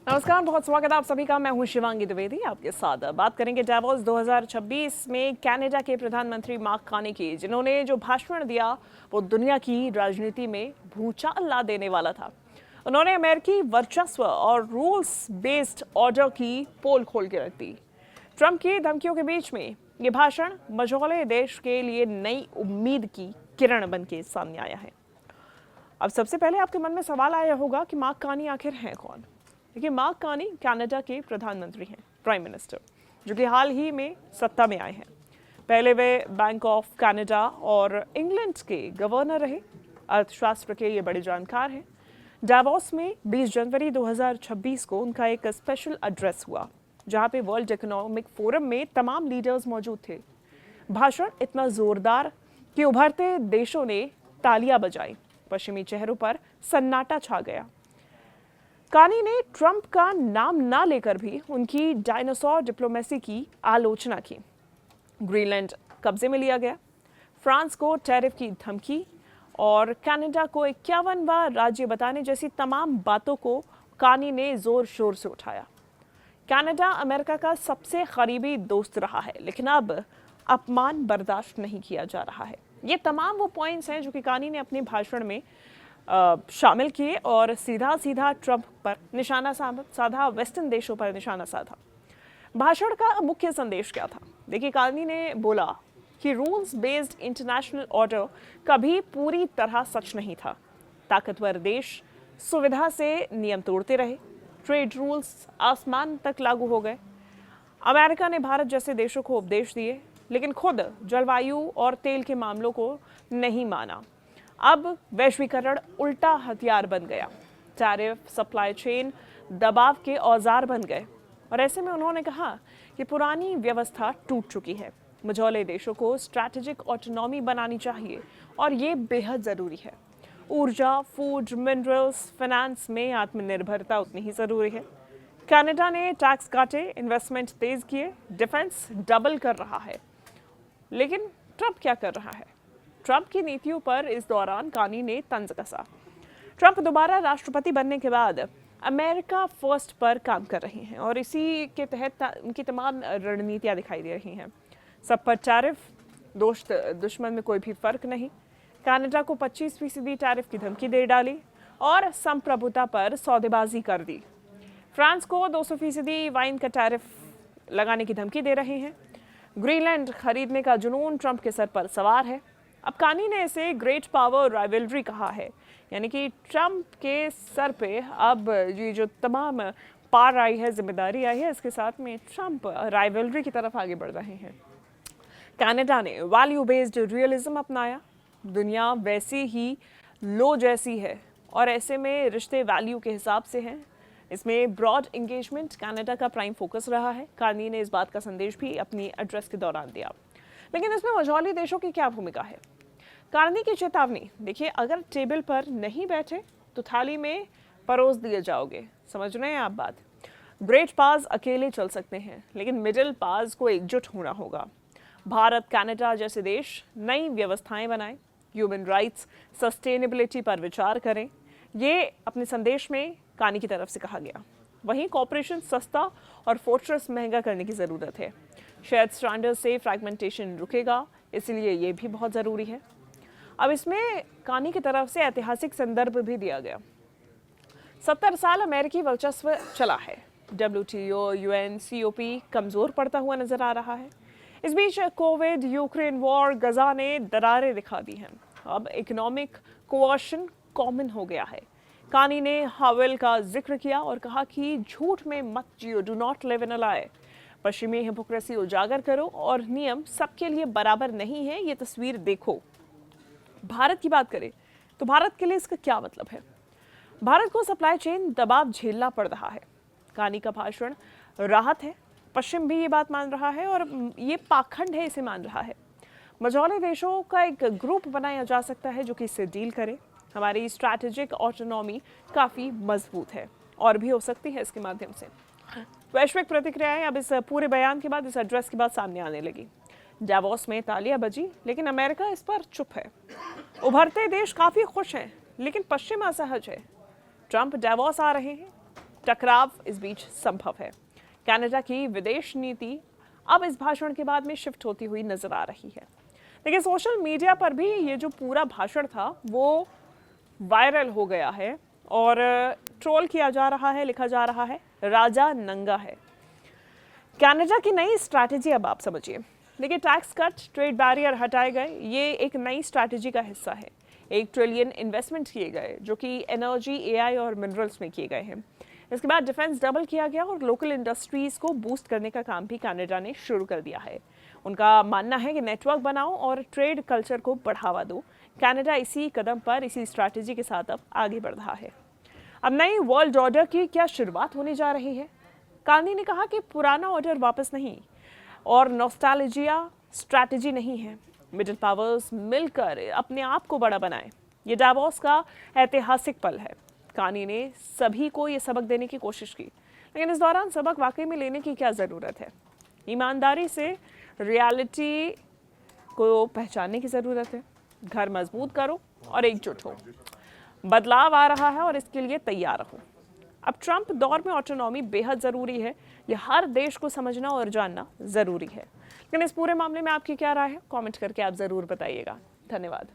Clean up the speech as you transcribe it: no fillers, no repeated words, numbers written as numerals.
नमस्कार, बहुत स्वागत है आप सभी का। मैं हूं शिवांगी द्विवेदी आपके साथ। बात करेंगे डावोस 2026 में कनाडा के प्रधानमंत्री मार्क कार्नी की, जिन्होंने जो भाषण दिया वो दुनिया की राजनीति में भूचाल ला देने वाला था। उन्होंने अमेरिकी वर्चस्व और रूल्स बेस्ड ऑर्डर की पोल खोल के रख दी। ट्रंप की धमकियों के बीच में ये भाषण मझौले देश के लिए नई उम्मीद की किरण बन के सामने आया है। अब सबसे पहले आपके मन में सवाल आया होगा कि मार्क कार्नी आखिर हैं कौन। देखिए, मार्क कार्नी कनाडा के प्रधानमंत्री हैं, प्राइम मिनिस्टर, जो कि हाल ही में सत्ता में आए हैं। पहले वे बैंक ऑफ कनाडा और इंग्लैंड के गवर्नर रहे। अर्थशास्त्र के ये बड़े जानकार हैं। डावोस में 20 जनवरी 2026 को उनका एक स्पेशल एड्रेस हुआ, जहां पे वर्ल्ड इकोनॉमिक फोरम में तमाम लीडर्स मौजूद थे। भाषण इतना जोरदार कि उभरते देशों ने तालियां बजाई। पश्चिमी चेहरों पर सन्नाटा छा गया। कार्नी ने ट्रंप का नाम ना लेकर भी उनकी डायनासोर डिप्लोमेसी की आलोचना की। ग्रीनलैंड कब्जे में लिया गया, फ्रांस को टैरिफ की धमकी और कनाडा को 51वां राज्य बताने जैसी तमाम बातों को कार्नी ने जोर शोर से उठाया। कनाडा अमेरिका का सबसे करीबी दोस्त रहा है, लेकिन अब अपमान बर्दाश्त नहीं किया जा रहा है। ये तमाम वो पॉइंट्स हैं जो कि कार्नी ने अपने भाषण में शामिल किए और सीधा सीधा ट्रंप पर निशाना साधा, वेस्टर्न देशों पर निशाना साधा। भाषण का मुख्य संदेश क्या था? देखिए, कार्नी ने बोला कि रूल्स बेस्ड इंटरनेशनल ऑर्डर कभी पूरी तरह सच नहीं था। ताकतवर देश सुविधा से नियम तोड़ते रहे। ट्रेड रूल्स आसमान तक लागू हो गए। अमेरिका ने भारत जैसे देशों को उपदेश दिए, लेकिन खुद जलवायु और तेल के मामलों को नहीं माना। अब वैश्वीकरण उल्टा हथियार बन गया। टैरिफ सप्लाई चेन दबाव के औजार बन गए। और ऐसे में उन्होंने कहा कि पुरानी व्यवस्था टूट चुकी है। मझौले देशों को स्ट्रैटेजिक ऑटोनॉमी बनानी चाहिए और ये बेहद ज़रूरी है। ऊर्जा, फूड, मिनरल्स, फाइनेंस में आत्मनिर्भरता उतनी ही ज़रूरी है। कनाडा ने टैक्स काटे, इन्वेस्टमेंट तेज किए, डिफेंस डबल कर रहा है। लेकिन ट्रंप क्या कर रहा है? ट्रंप की नीतियों पर इस दौरान कार्नी ने तंज कसा। ट्रंप दोबारा राष्ट्रपति बनने के बाद अमेरिका फर्स्ट पर काम कर रहे हैं और इसी के तहत उनकी तमाम रणनीतियां दिखाई दे रही हैं। सब पर टैरिफ, दोस्त दुश्मन में कोई भी फर्क नहीं। कनाडा को 25% टैरिफ की धमकी दे डाली और संप्रभुता पर सौदेबाजी कर दी। फ्रांस को 200% वाइन का टैरिफ लगाने की धमकी दे रहे हैं। ग्रीनलैंड खरीदने का जुनून ट्रंप के सर पर सवार है। अब कार्नी ने इसे ग्रेट पावर राइवलरी कहा है, यानी कि ट्रंप के सर पे अब ये जो तमाम पार आई है, जिम्मेदारी आई है, इसके साथ में ट्रंप राइवलरी की तरफ आगे बढ़ रहे हैं। कनाडा ने वैल्यू बेस्ड रियलिज्म अपनाया। दुनिया वैसी ही लो जैसी है और ऐसे में रिश्ते वैल्यू के हिसाब से हैं। इसमें ब्रॉड इंगेजमेंट कनाडा का प्राइम फोकस रहा है। कार्नी ने इस बात का संदेश भी अपनी एड्रेस के दौरान दिया। लेकिन इसमें मझौली देशों की क्या भूमिका है? कार्नी की चेतावनी, देखिए, अगर टेबल पर नहीं बैठे तो थाली में परोस दिए जाओगे। समझ रहे हैं आप बात? ग्रेट पास अकेले चल सकते हैं, लेकिन मिडिल पास को एकजुट होना होगा। भारत, कनाडा जैसे देश नई व्यवस्थाएं बनाएं, ह्यूमन राइट्स, सस्टेनेबिलिटी पर विचार करें। ये अपने संदेश में कार्नी की तरफ से कहा गया। वहीं कॉपरेशन सस्ता और फोर्ट्रेस महंगा करने की ज़रूरत है। शायद स्टैंडर्ड से फ्रैगमेंटेशन रुकेगा, इसलिए ये भी बहुत ज़रूरी है। अब इसमें कार्नी की तरफ से ऐतिहासिक संदर्भ भी दिया गया। 70 साल अमेरिकी वर्चस्व चला है। WTO, UN, COP कमज़ोर पड़ता हुआ नजर आ रहा है। इस बीच कोविड, यूक्रेन वॉर, गजा ने दरारें दिखा दी हैं। अब इकोनॉमिक कोऑर्शन कॉमन हो गया है। कार्नी ने हावेल का जिक्र किया और कहा कि झूठ में मत जियो, डू नॉट लिव इन अ लाई। पश्चिमी हिपोक्रेसी उजागर करो और नियम सबके लिए बराबर नहीं है, ये तस्वीर देखो। भारत की बात करें तो भारत के लिए इसका क्या मतलब है? भारत को सप्लाई चेन दबाव झेलना पड़ रहा है। कार्नी का भाषण राहत है। पश्चिम भी ये बात मान रहा है और ये पाखंड है, इसे मान रहा है। मझौले देशों का एक ग्रुप बनाया जा सकता है जो कि इससे डील करे। हमारी स्ट्रैटेजिक ऑटोनॉमी काफ़ी मजबूत है और भी हो सकती है इसके माध्यम से। वैश्विक प्रतिक्रियाएं अब इस पूरे बयान के बाद, इस एड्रेस के बाद सामने आने लगी। डावोस में तालियां बजी, लेकिन अमेरिका इस पर चुप है। उभरते देश काफ़ी खुश हैं, लेकिन पश्चिम असहज है। ट्रंप डावोस आ रहे हैं, टकराव इस बीच संभव है। कनाडा की विदेश नीति अब इस भाषण के बाद में शिफ्ट होती हुई नजर आ रही है। देखिए, सोशल मीडिया पर भी ये जो पूरा भाषण था वो वायरल हो गया है और ट्रोल किया जा रहा है, लिखा जा रहा है राजा नंगा है। कनाडा की नई स्ट्रैटेजी अब आप समझिए। देखिए, टैक्स कट, ट्रेड बैरियर हटाए गए, ये एक नई स्ट्रैटेजी का हिस्सा है। 1 ट्रिलियन इन्वेस्टमेंट किए गए जो कि एनर्जी, एआई और मिनरल्स में किए गए हैं। इसके बाद डिफेंस डबल किया गया और लोकल इंडस्ट्रीज को बूस्ट करने का काम भी कनाडा ने शुरू कर दिया है। उनका मानना है कि नेटवर्क बनाओ और ट्रेड कल्चर को बढ़ावा दो। कनाडा इसी कदम पर, इसी स्ट्रैटेजी के साथ अब आगे बढ़ रहा है। अब नई वर्ल्ड ऑर्डर की क्या शुरुआत होने जा रही है? गांधी ने कहा कि पुराना ऑर्डर वापस नहीं और नॉस्टैल्जिया स्ट्रैटेजी नहीं है। मिडिल पावर्स मिलकर अपने आप को बड़ा बनाएं। ये डावोस का ऐतिहासिक पल है। गांधी ने सभी को ये सबक देने की कोशिश की, लेकिन इस दौरान सबक वाकई में लेने की क्या ज़रूरत है? ईमानदारी से रियलिटी को पहचानने की ज़रूरत है। घर मजबूत करो और एकजुट हो। बदलाव आ रहा है और इसके लिए तैयार रहो। अब ट्रंप दौर में ऑटोनॉमी बेहद ज़रूरी है। यह हर देश को समझना और जानना ज़रूरी है। लेकिन इस पूरे मामले में आपकी क्या राय है? कमेंट करके आप ज़रूर बताइएगा। धन्यवाद।